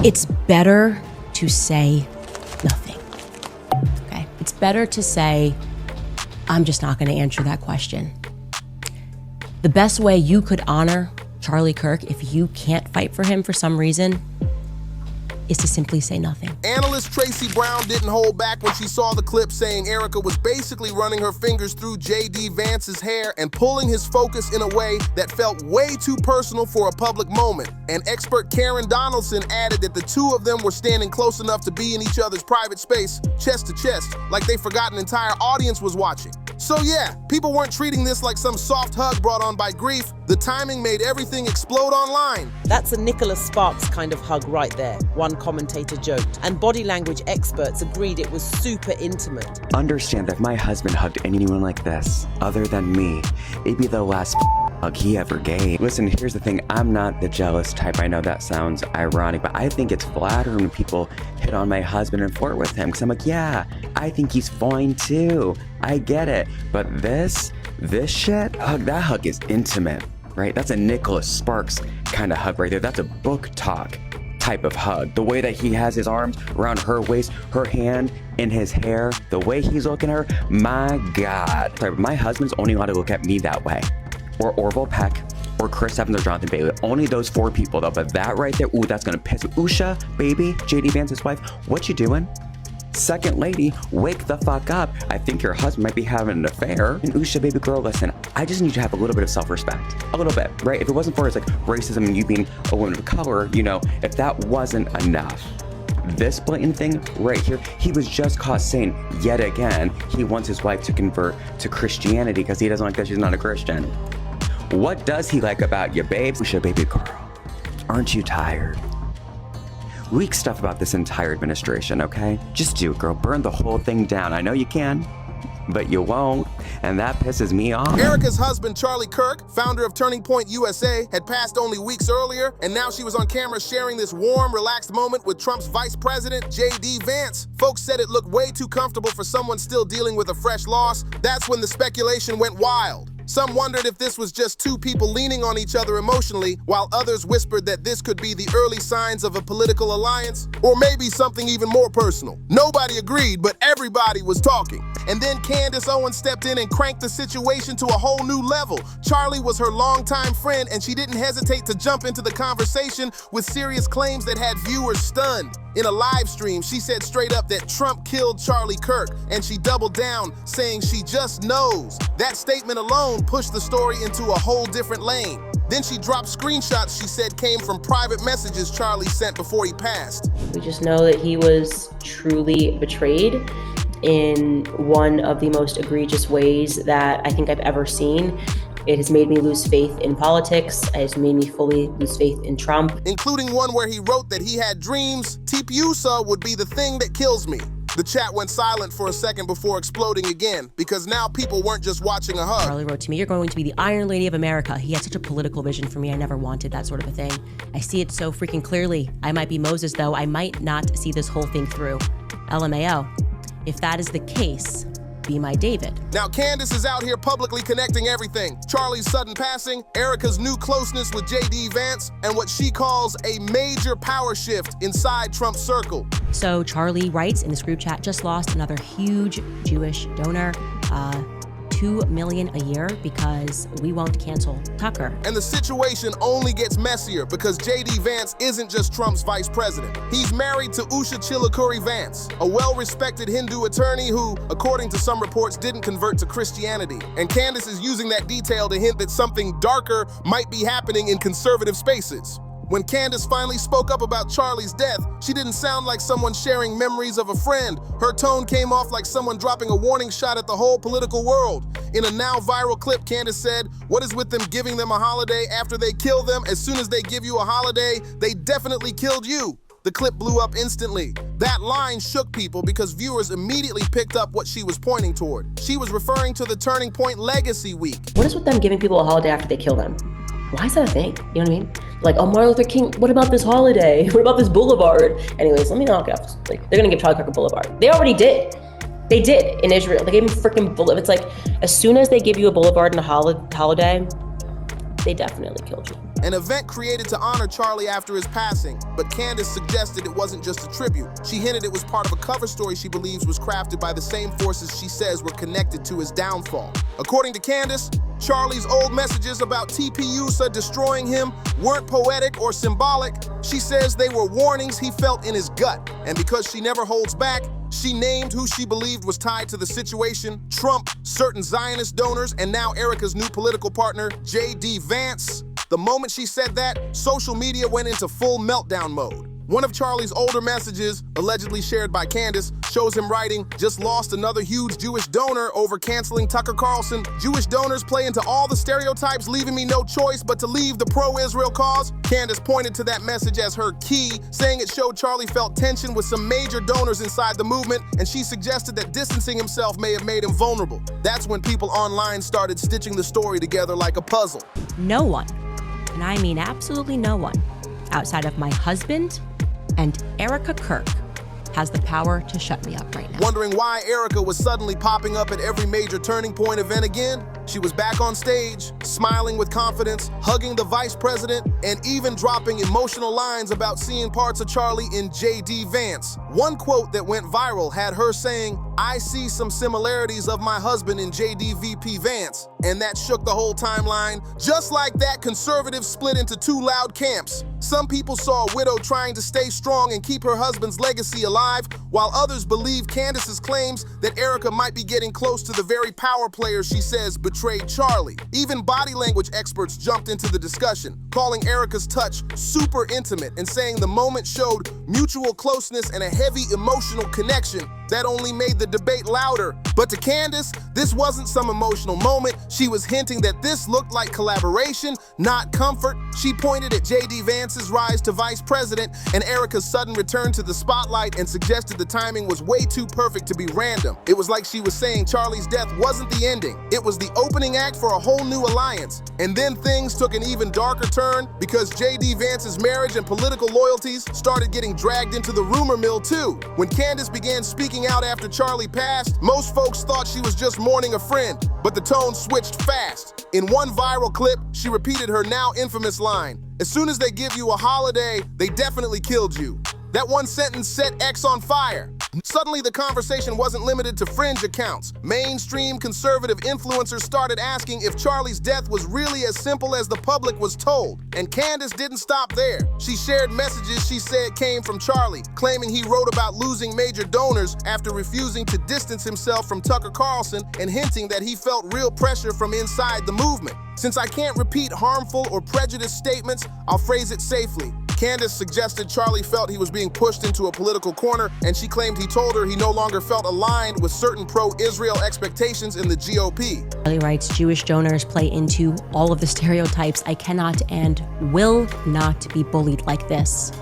It's better to say nothing, okay? It's better to say, I'm just not gonna answer that question. The best way you could honor Charlie Kirk, if you can't fight for him for some reason, is to simply say nothing. Analyst Tracy Brown didn't hold back when she saw the clip, saying Erika was basically running her fingers through JD Vance's hair and pulling his focus in a way that felt way too personal for a public moment. And expert Karen Donaldson added that the two of them were standing close enough to be in each other's private space, chest to chest, like they forgot an entire audience was watching. So yeah, people weren't treating this like some soft hug brought on by grief. The timing made everything explode online. That's a Nicholas Sparks kind of hug right there, one commentator joked. And body language experts agreed it was super intimate. Understand that if my husband hugged anyone like this, other than me, it'd be the last hug he ever gave. Listen, here's the thing, I'm not the jealous type. I know that sounds ironic, but I think it's flattering when people hit on my husband and flirt with him, because I'm like, yeah, I think he's fine too. I get it. But this shit, that hug is intimate, right? That's a Nicholas Sparks kind of hug right there. That's a book talk type of hug. The way that he has his arms around her waist, her hand in his hair, the way he's looking at her, my God. Sorry, but my husband's only allowed to look at me that way. Or Orville Peck, or Chris Evans, or Jonathan Bailey. Only those four people though, but that right there, ooh, that's gonna piss me. Usha, baby, JD Vance's wife, what you doing? Second lady, wake the fuck up. I think your husband might be having an affair. And Usha, baby girl, listen, I just need you to have a little bit of self-respect. A little bit, right? If it wasn't for his like racism and you being a woman of color, you know, if that wasn't enough, this blatant thing right here, he was just caught saying yet again, he wants his wife to convert to Christianity because he doesn't like that she's not a Christian. What does he like about you, babes? Usha, baby girl, aren't you tired? Weak stuff about this entire administration, okay? Just do it, girl. Burn the whole thing down. I know you can, but you won't, and that pisses me off. Erika's husband, Charlie Kirk, founder of Turning Point USA, had passed only weeks earlier, and now she was on camera sharing this warm, relaxed moment with Trump's vice president, JD Vance. Folks said it looked way too comfortable for someone still dealing with a fresh loss. That's when the speculation went wild. Some wondered if this was just two people leaning on each other emotionally, while others whispered that this could be the early signs of a political alliance, or maybe something even more personal. Nobody agreed, but everybody was talking. And then Candace Owens stepped in and cranked the situation to a whole new level. Charlie was her longtime friend, and she didn't hesitate to jump into the conversation with serious claims that had viewers stunned. In a live stream, she said straight up that Trump killed Charlie Kirk, and she doubled down, saying she just knows. That statement alone pushed the story into a whole different lane. Then she dropped screenshots she said came from private messages Charlie sent before he passed. We just know that he was truly betrayed in one of the most egregious ways that I think I've ever seen. It has made me lose faith in politics. It has made me fully lose faith in Trump. Including one where he wrote that he had dreams, Tipiusa would be the thing that kills me. The chat went silent for a second before exploding again, because now people weren't just watching a hug. Charlie wrote to me, "You're going to be the Iron Lady of America." He had such a political vision for me. I never wanted that sort of a thing. I see it so freaking clearly. I might be Moses, though. I might not see this whole thing through. LMAO. If that is the case, be my David. Now Candace is out here publicly connecting everything. Charlie's sudden passing, Erika's new closeness with JD Vance, and what she calls a major power shift inside Trump's circle. So Charlie writes in this group chat, just lost another huge Jewish donor, $2 million a year because we won't cancel Tucker. And the situation only gets messier because JD Vance isn't just Trump's vice president. He's married to Usha Chilukuri Vance, a well-respected Hindu attorney who, according to some reports, didn't convert to Christianity. And Candace is using that detail to hint that something darker might be happening in conservative spaces. When Candace finally spoke up about Charlie's death, she didn't sound like someone sharing memories of a friend. Her tone came off like someone dropping a warning shot at the whole political world. In a now viral clip, Candace said, "What is with them giving them a holiday after they kill them? As soon as they give you a holiday, they definitely killed you." The clip blew up instantly. That line shook people because viewers immediately picked up what she was pointing toward. She was referring to the Turning Point Legacy Week. What is with them giving people a holiday after they kill them? Why is that a thing? You know what I mean? Like, oh, Martin Luther King, what about this holiday? What about this boulevard? Anyways, let me knock off. Like, they're gonna give Charlie Kirk a boulevard. They already did. They did in Israel. They gave him freaking boulevard. It's like, as soon as they give you a boulevard and a holiday, they definitely killed you. An event created to honor Charlie after his passing, but Candace suggested it wasn't just a tribute. She hinted it was part of a cover story she believes was crafted by the same forces she says were connected to his downfall. According to Candace, Charlie's old messages about TPUSA destroying him weren't poetic or symbolic. She says they were warnings he felt in his gut. And because she never holds back, she named who she believed was tied to the situation: Trump, certain Zionist donors, and now Erika's new political partner, JD Vance. The moment she said that, social media went into full meltdown mode. One of Charlie's older messages, allegedly shared by Candace, shows him writing, "Just lost another huge Jewish donor over canceling Tucker Carlson. Jewish donors play into all the stereotypes, leaving me no choice but to leave the pro-Israel cause." Candace pointed to that message as her key, saying it showed Charlie felt tension with some major donors inside the movement, and she suggested that distancing himself may have made him vulnerable. That's when people online started stitching the story together like a puzzle. No one, and I mean absolutely no one, outside of my husband and Erika Kirk, has the power to shut me up right now. Wondering why Erika was suddenly popping up at every major Turning Point event again? She was back on stage, smiling with confidence, hugging the vice president, and even dropping emotional lines about seeing parts of Charlie in JD Vance. One quote that went viral had her saying, "I see some similarities of my husband in JD VP Vance," and that shook the whole timeline. Just like that, conservatives split into two loud camps. Some people saw a widow trying to stay strong and keep her husband's legacy alive, while others believe Candace's claims that Erika might be getting close to the very power player she says betrayed Charlie. Even body language experts jumped into the discussion, calling Erika's touch super intimate and saying the moment showed mutual closeness and a heavy emotional connection that only made the debate louder. But to Candace, this wasn't some emotional moment. She was hinting that this looked like collaboration, not comfort. She pointed at JD Vance's rise to vice president and Erika's sudden return to the spotlight and suggested the timing was way too perfect to be random. It was like she was saying Charlie's death wasn't the ending. It was the opening act for a whole new alliance. And then things took an even darker turn because JD Vance's marriage and political loyalties started getting dragged into the rumor mill too. When Candace began speaking out after Charlie passed, most folks thought she was just mourning a friend, but the tone switched fast. In one viral clip, she repeated her now infamous line, "As soon as they give you a holiday, they definitely killed you." That one sentence set X on fire. Suddenly, the conversation wasn't limited to fringe accounts. Mainstream conservative influencers started asking if Charlie's death was really as simple as the public was told. And Candace didn't stop there. She shared messages she said came from Charlie, claiming he wrote about losing major donors after refusing to distance himself from Tucker Carlson and hinting that he felt real pressure from inside the movement. Since I can't repeat harmful or prejudiced statements, I'll phrase it safely. Candace suggested Charlie felt he was being pushed into a political corner, and she claimed he told her he no longer felt aligned with certain pro-Israel expectations in the GOP. Charlie writes, "Jewish donors play into all of the stereotypes. I cannot and will not be bullied like this,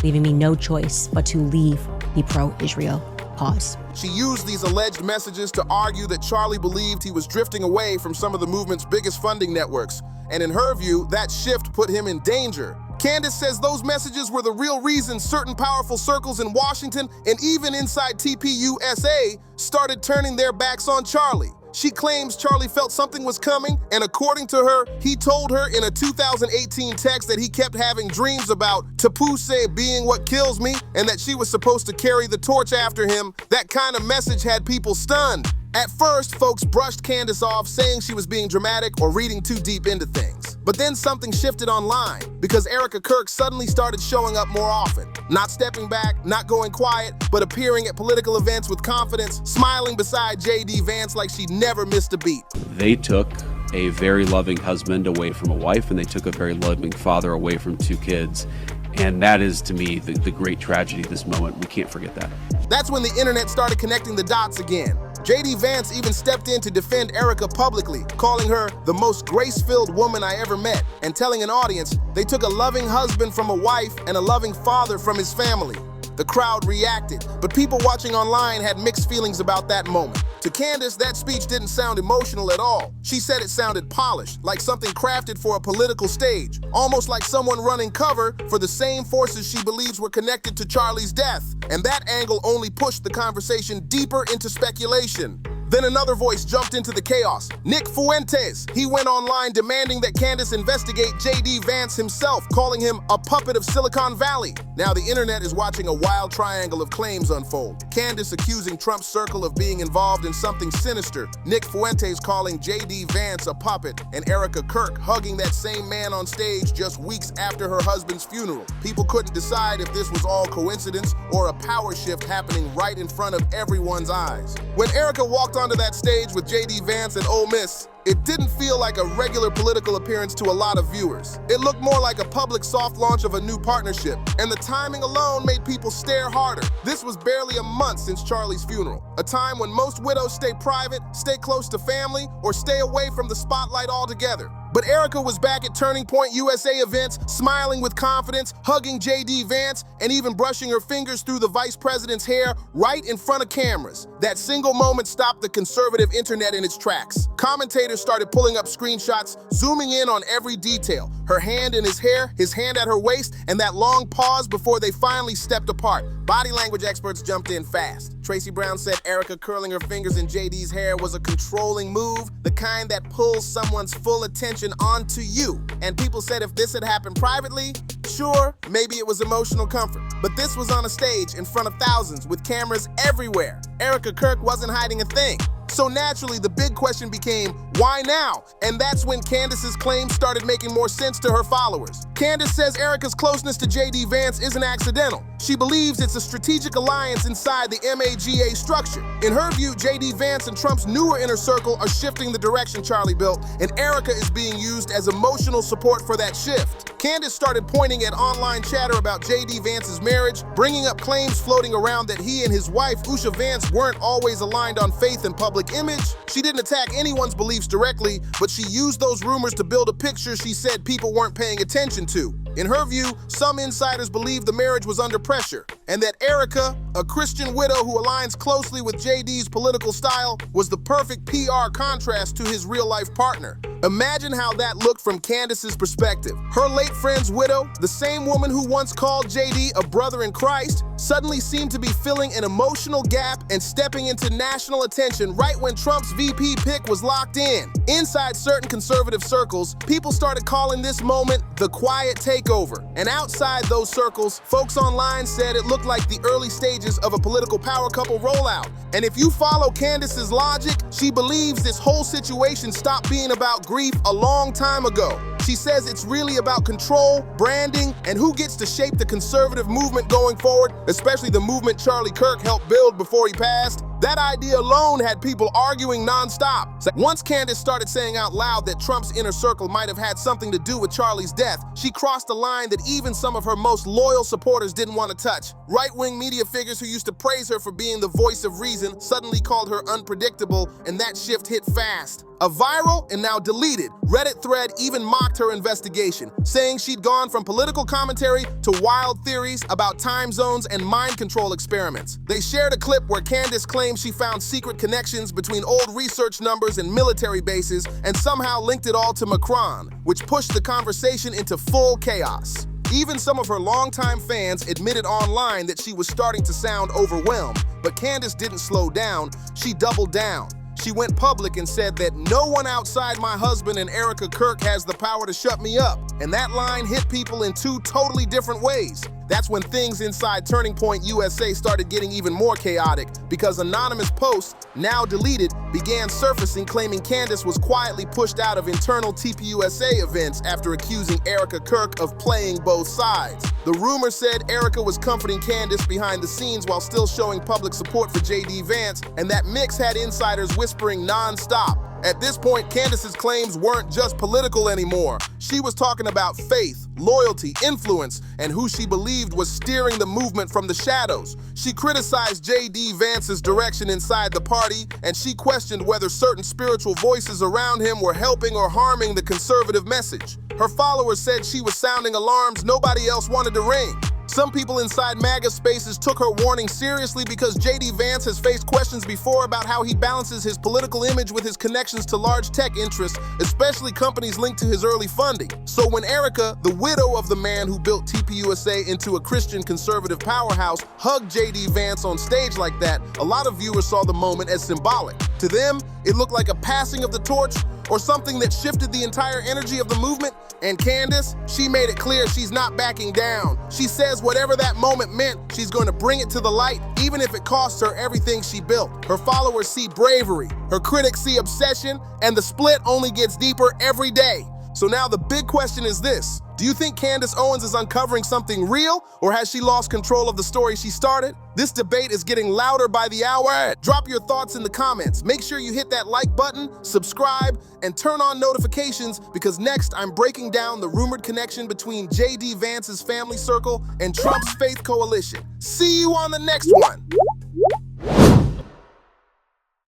leaving me no choice but to leave the pro-Israel cause." She used these alleged messages to argue that Charlie believed he was drifting away from some of the movement's biggest funding networks, and in her view, that shift put him in danger. Candace says those messages were the real reason certain powerful circles in Washington and even inside TPUSA started turning their backs on Charlie. She claims Charlie felt something was coming, and according to her, he told her in a 2018 text that he kept having dreams about Tapuse being what kills me, and that she was supposed to carry the torch after him. That kind of message had people stunned. At first, folks brushed Candace off, saying she was being dramatic or reading too deep into things. But then something shifted online, because Erika Kirk suddenly started showing up more often. Not stepping back, not going quiet, but appearing at political events with confidence, smiling beside JD Vance like she never missed a beat. They took a very loving husband away from a wife, and they took a very loving father away from two kids. And that is, to me, the great tragedy of this moment. We can't forget that. That's when the internet started connecting the dots again. JD Vance even stepped in to defend Erika publicly, calling her the most grace-filled woman I ever met, and telling an audience they took a loving husband from a wife and a loving father from his family. The crowd reacted, but people watching online had mixed feelings about that moment. To Candace, that speech didn't sound emotional at all. She said it sounded polished, like something crafted for a political stage, almost like someone running cover for the same forces she believes were connected to Charlie's death. And that angle only pushed the conversation deeper into speculation. Then another voice jumped into the chaos. Nick Fuentes. He went online demanding that Candace investigate JD Vance himself, calling him a puppet of Silicon Valley. Now the internet is watching a wild triangle of claims unfold. Candace accusing Trump's circle of being involved in something sinister, Nick Fuentes calling JD Vance a puppet, and Erika Kirk hugging that same man on stage just weeks after her husband's funeral. People couldn't decide if this was all coincidence or a power shift happening right in front of everyone's eyes. When Erika walked onto that stage with JD Vance and Ole Miss, it didn't feel like a regular political appearance to a lot of viewers. It looked more like a public soft launch of a new partnership, and the timing alone made people stare harder. This was barely a month since Charlie's funeral, a time when most widows stay private, stay close to family, or stay away from the spotlight altogether. But Erika was back at Turning Point USA events, smiling with confidence, hugging JD Vance, and even brushing her fingers through the vice president's hair right in front of cameras. That single moment stopped the conservative internet in its tracks. Commentators started pulling up screenshots, zooming in on every detail. Her hand in his hair, his hand at her waist, and that long pause before they finally stepped apart. Body language experts jumped in fast. Tracy Brown said Erika curling her fingers in JD's hair was a controlling move, the kind that pulls someone's full attention onto you. And people said if this had happened privately, sure, maybe it was emotional comfort. But this was on a stage in front of thousands with cameras everywhere. Erika Kirk wasn't hiding a thing. So naturally, the big question became, why now? And that's when Candace's claims started making more sense to her followers. Candace says Erika's closeness to JD Vance isn't accidental. She believes it's a strategic alliance inside the MAGA structure. In her view, JD Vance and Trump's newer inner circle are shifting the direction Charlie built, and Erika is being used as emotional support for that shift. Candace started pointing at online chatter about JD Vance's marriage, bringing up claims floating around that he and his wife, Usha Vance, weren't always aligned on faith and public image. She didn't attack anyone's beliefs directly, but she used those rumors to build a picture she said people weren't paying attention to. In her view, some insiders believed the marriage was under pressure, and that Erika, a Christian widow who aligns closely with JD's political style, was the perfect PR contrast to his real-life partner. Imagine how that looked from Candace's perspective. Her late friend's widow, the same woman who once called JD a brother in Christ, suddenly seemed to be filling an emotional gap and stepping into national attention right when Trump's VP pick was locked in. Inside certain conservative circles, people started calling this moment the quiet takeover. And outside those circles, folks online said it looked like the early stages of a political power couple rollout. And if you follow Candace's logic, she believes this whole situation stopped being about grief a long time ago. She says it's really about control, branding, and who gets to shape the conservative movement going forward, especially the movement Charlie Kirk helped build before he passed. That idea alone had people arguing nonstop. Once Candace started saying out loud that Trump's inner circle might have had something to do with Charlie's death, she crossed a line that even some of her most loyal supporters didn't want to touch. Right-wing media figures who used to praise her for being the voice of reason suddenly called her unpredictable, and that shift hit fast. A viral and now deleted Reddit thread even mocked her investigation, saying she'd gone from political commentary to wild theories about time zones and mind control experiments. They shared a clip where Candace claimed she found secret connections between old research numbers and military bases and somehow linked it all to Macron, which pushed the conversation into full chaos. Even some of her longtime fans admitted online that she was starting to sound overwhelmed, but Candace didn't slow down, she doubled down. She went public and said that no one outside my husband and Erika Kirk has the power to shut me up. And that line hit people in two totally different ways. That's when things inside Turning Point USA started getting even more chaotic, because anonymous posts, now deleted, began surfacing claiming Candace was quietly pushed out of internal TPUSA events after accusing Erika Kirk of playing both sides. The rumor said Erika was comforting Candace behind the scenes while still showing public support for JD Vance, and that mix had insiders whispering nonstop. At this point, Candace's claims weren't just political anymore. She was talking about faith, loyalty, influence, and who she believed was steering the movement from the shadows. She criticized JD Vance's direction inside the party, and she questioned whether certain spiritual voices around him were helping or harming the conservative message. Her followers said she was sounding alarms nobody else wanted to ring. Some people inside MAGA spaces took her warning seriously because JD Vance has faced questions before about how he balances his political image with his connections to large tech interests, especially companies linked to his early funding. So when Erika, the widow of the man who built TPUSA into a Christian conservative powerhouse, hugged JD Vance on stage like that, a lot of viewers saw the moment as symbolic. To them, it looked like a passing of the torch or something that shifted the entire energy of the movement. And Candace, she made it clear she's not backing down. She says whatever that moment meant, she's going to bring it to the light, even if it costs her everything she built. Her followers see bravery, her critics see obsession, and the split only gets deeper every day. So now the big question is this: do you think Candace Owens is uncovering something real, or has she lost control of the story she started? This debate is getting louder by the hour. Drop your thoughts in the comments. Make sure you hit that like button, subscribe, and turn on notifications, because next I'm breaking down the rumored connection between JD Vance's family circle and Trump's faith coalition. See you on the next one.